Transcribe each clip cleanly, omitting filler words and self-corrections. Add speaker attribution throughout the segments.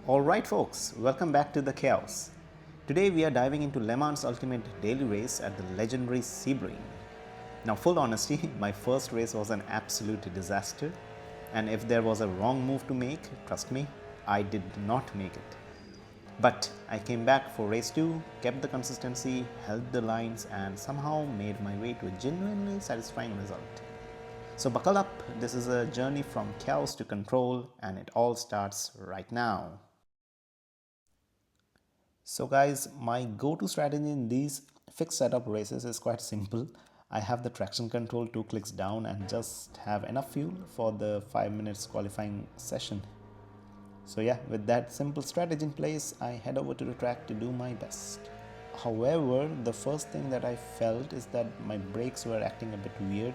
Speaker 1: Alright folks, welcome back to the chaos. Today we are diving into Le Mans Ultimate Daily Race at the legendary Sebring. Now full honesty, my first race was an absolute disaster, and if there was a wrong move to make, trust me, I did not make it. But I came back for race 2, kept the consistency, held the lines, and somehow made my way to a genuinely satisfying result. So buckle up, this is a journey from chaos to control, and it all starts right now. So guys, my go-to strategy in these fixed setup races is quite simple. I have the traction control 2 clicks down and just have enough fuel for the 5 minutes qualifying session. So yeah, with that simple strategy in place, I head over to the track to do my best. However, the first thing that I felt is that my brakes were acting a bit weird.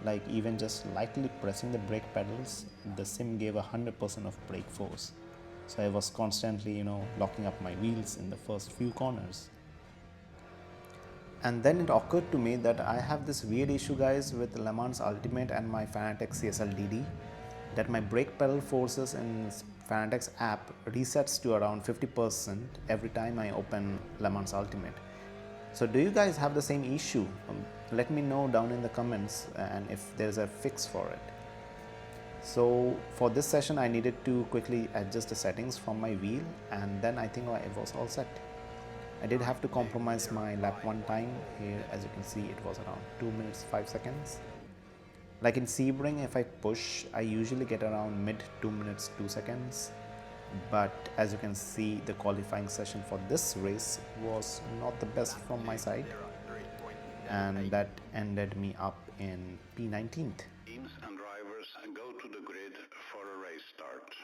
Speaker 1: Like even just lightly pressing the brake pedals, the sim gave 100% of brake force. So I was constantly, locking up my wheels in the first few corners. And then it occurred to me that I have this weird issue guys with Le Mans Ultimate and my Fanatec CSL-DD, that my brake pedal forces in Fanatec's app resets to around 50% every time I open Le Mans Ultimate. So do you guys have the same issue? Let me know down in the comments and if there's a fix for it. So for this session I needed to quickly adjust the settings from my wheel, and then I think it was all set. I did have to compromise my lap 1 time. Here as you can see it was around 2 minutes 5 seconds. Like in Sebring, if I push I usually get around mid 2 minutes 2 seconds, but as you can see the qualifying session for this race was not the best from my side, and that ended me up in P19th.
Speaker 2: And drivers go to the grid for a race start.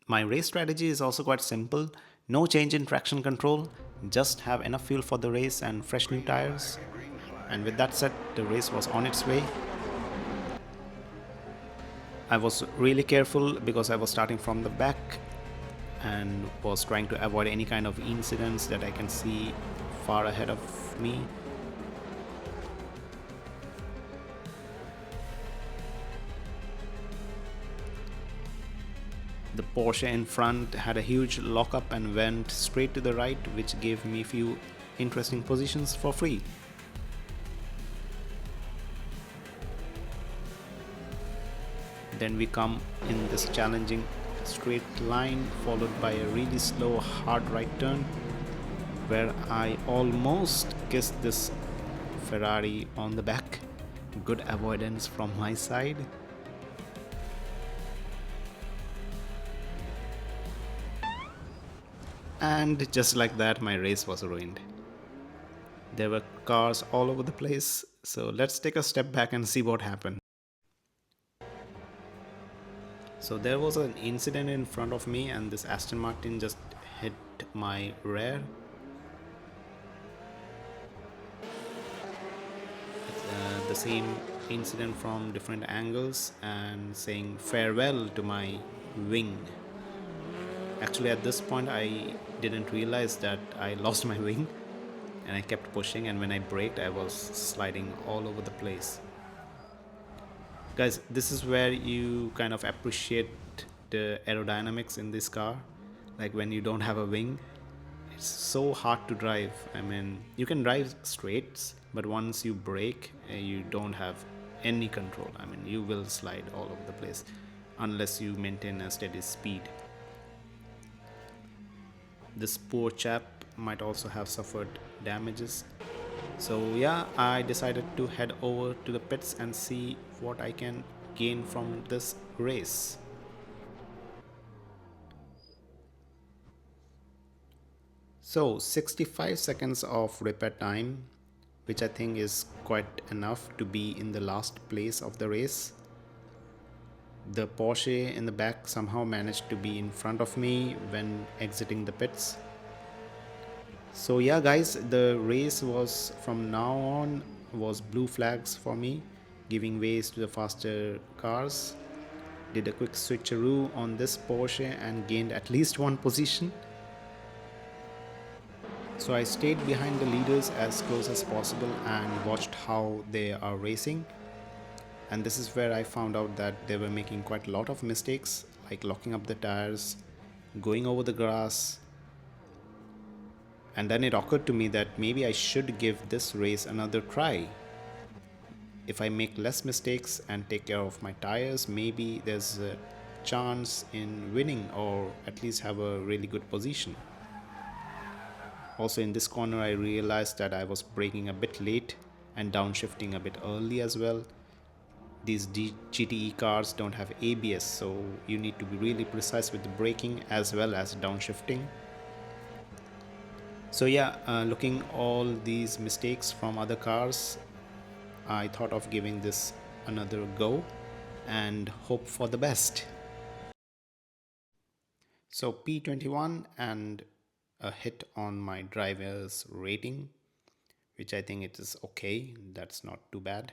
Speaker 1: My race strategy is also quite simple. No change in traction control, just have enough fuel for the race and fresh new tires. And with that said, the race was on its way. I was really careful because I was starting from the back and was trying to avoid any kind of incidents that I can see far ahead of me. The Porsche in front had a huge lockup and went straight to the right, which gave me few interesting positions for free. Then we come in this challenging straight line followed by a really slow hard right turn where I almost kissed this Ferrari on the back. Good avoidance from my side. And just like that, my race was ruined. There were cars all over the place, so let's take a step back and see what happened. So there was an incident in front of me and this Aston Martin just hit my rear. The same incident from different angles and saying farewell to my wing. Actually at this point I didn't realize that I lost my wing, and I kept pushing, and when I braked I was sliding all over the place. Guys, this is where you kind of appreciate the aerodynamics in this car. Like when you don't have a wing, it's so hard to drive. I mean, you can drive straights, but once you brake, you don't have any control. I mean, you will slide all over the place unless you maintain a steady speed. This poor chap might also have suffered damages. So yeah, I decided to head over to the pits and see what I can gain from this race. So 65 seconds of repair time, which I think is quite enough to be in the last place of the race. The Porsche in the back somehow managed to be in front of me when exiting the pits. So yeah guys, the race was from now on was blue flags for me, giving ways to the faster cars. Did a quick switcheroo on this Porsche and gained at least one position. So I stayed behind the leaders as close as possible and watched how they are racing. And this is where I found out that they were making quite a lot of mistakes, like locking up the tires, going over the grass. And then it occurred to me that maybe I should give this race another try. If I make less mistakes and take care of my tires, maybe there's a chance in winning, or at least have a really good position. Also in this corner I realized that I was braking a bit late and downshifting a bit early as well. These GTE cars don't have ABS, so you need to be really precise with the braking as well as downshifting. So yeah, looking all these mistakes from other cars, I thought of giving this another go and hope for the best. So P21 and a hit on my driver's rating, which I think it is okay. That's not too bad.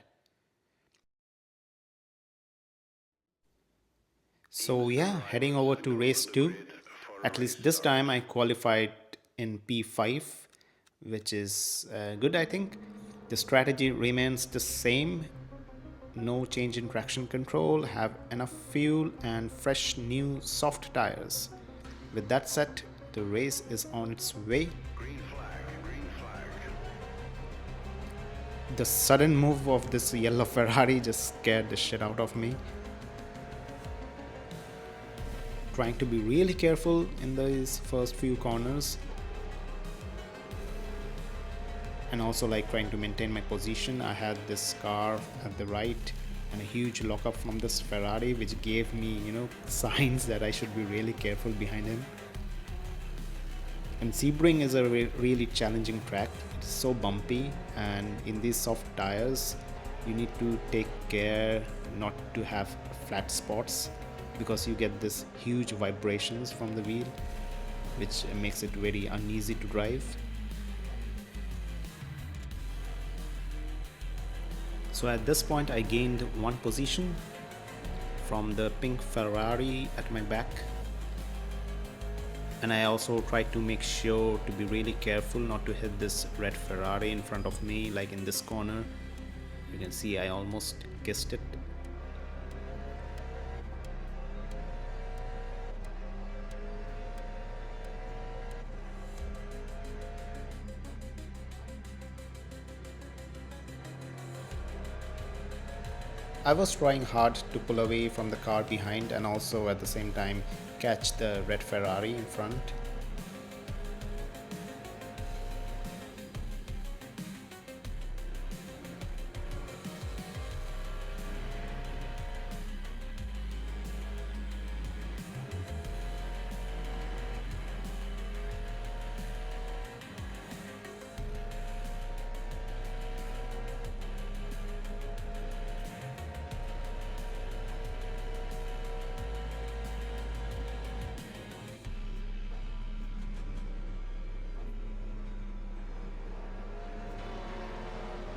Speaker 1: So yeah, heading over to race 2. At least this time I qualified in P5, which is good, I think. The strategy remains the same. No change in traction control, have enough fuel and fresh new soft tires. With that said, the race is on its way.
Speaker 2: Green flag, green flag.
Speaker 1: The sudden move of this yellow Ferrari just scared the shit out of me. Trying to be really careful in these first few corners, and also like trying to maintain my position. I had this car at the right and a huge lockup from this Ferrari, which gave me, signs that I should be really careful behind him. And Sebring is a really challenging track. It's so bumpy, and in these soft tires you need to take care not to have flat spots, because you get this huge vibrations from the wheel, which makes it very uneasy to drive. So at this point I gained one position from the pink Ferrari at my back, and I also tried to make sure to be really careful not to hit this red Ferrari in front of me. Like in this corner, you can see I almost kissed it. I was trying hard to pull away from the car behind and also at the same time catch the red Ferrari in front.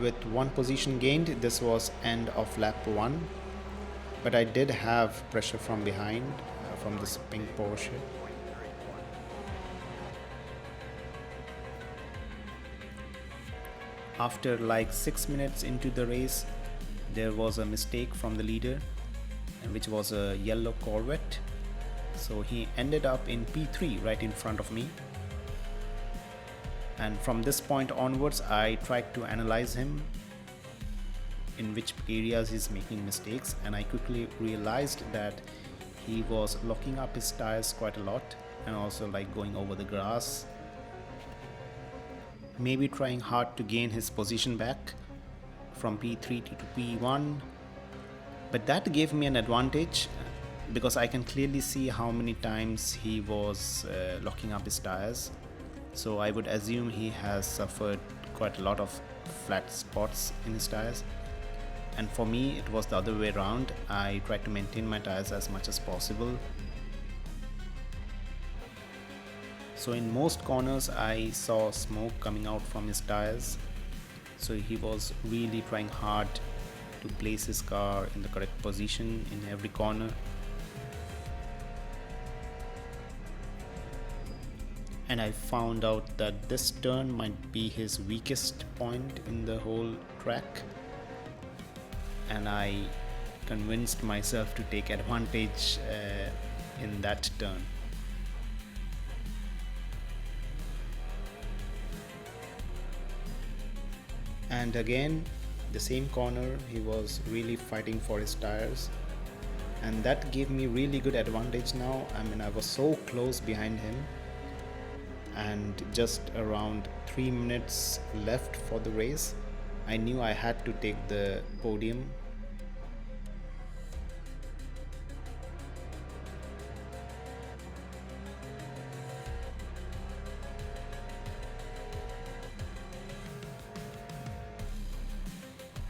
Speaker 1: With one position gained, this was end of lap 1, but I did have pressure from behind from this pink Porsche. After like 6 minutes into the race, there was a mistake from the leader, which was a yellow Corvette. So he ended up in P3 right in front of me. And from this point onwards, I tried to analyze him, in which areas he's making mistakes, and I quickly realized that he was locking up his tires quite a lot and also like going over the grass, maybe trying hard to gain his position back from P3 to P1. But that gave me an advantage because I can clearly see how many times he was locking up his tires. So I would assume he has suffered quite a lot of flat spots in his tires. And for me, it was the other way around. I tried to maintain my tires as much as possible. So in most corners, I saw smoke coming out from his tires. So he was really trying hard to place his car in the correct position in every corner. And I found out that this turn might be his weakest point in the whole track, and I convinced myself to take advantage in that turn. And again, the same corner, he was really fighting for his tires, and that gave me really good advantage now. I mean, I was so close behind him, and just around 3 minutes left for the race, I knew I had to take the podium.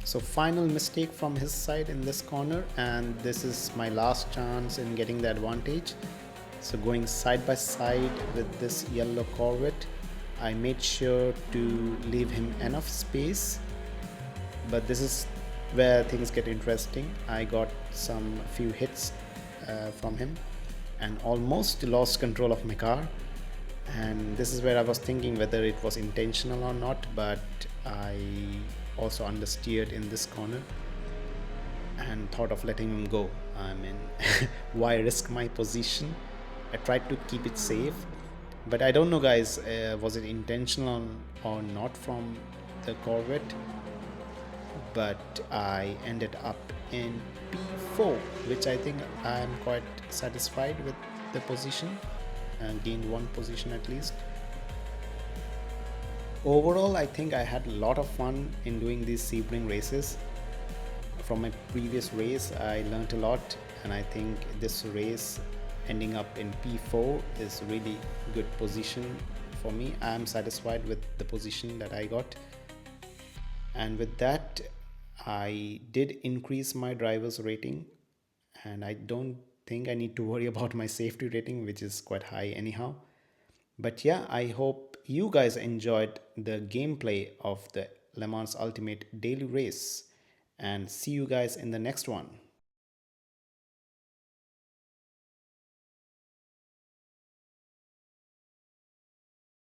Speaker 1: So final mistake from his side in this corner, and this is my last chance in getting the advantage. So going side by side with this yellow Corvette, I made sure to leave him enough space. But this is where things get interesting. I got some few hits from him and almost lost control of my car. And this is where I was thinking whether it was intentional or not, but I also understeered in this corner and thought of letting him go. I mean, why risk my position? I tried to keep it safe, but I don't know, guys, was it intentional or not from the Corvette? But I ended up in P4, which I think I'm quite satisfied with the position, and gained one position at least. Overall, I think I had a lot of fun in doing these Sebring races. From my previous race, I learned a lot, and I think this race ending up in P4 is really good position for me. I am satisfied with the position that I got, and with that, I did increase my driver's rating, and I don't think I need to worry about my safety rating, which is quite high anyhow. But yeah, I hope you guys enjoyed the gameplay of the Le Mans Ultimate Daily Race, and see you guys in the next one.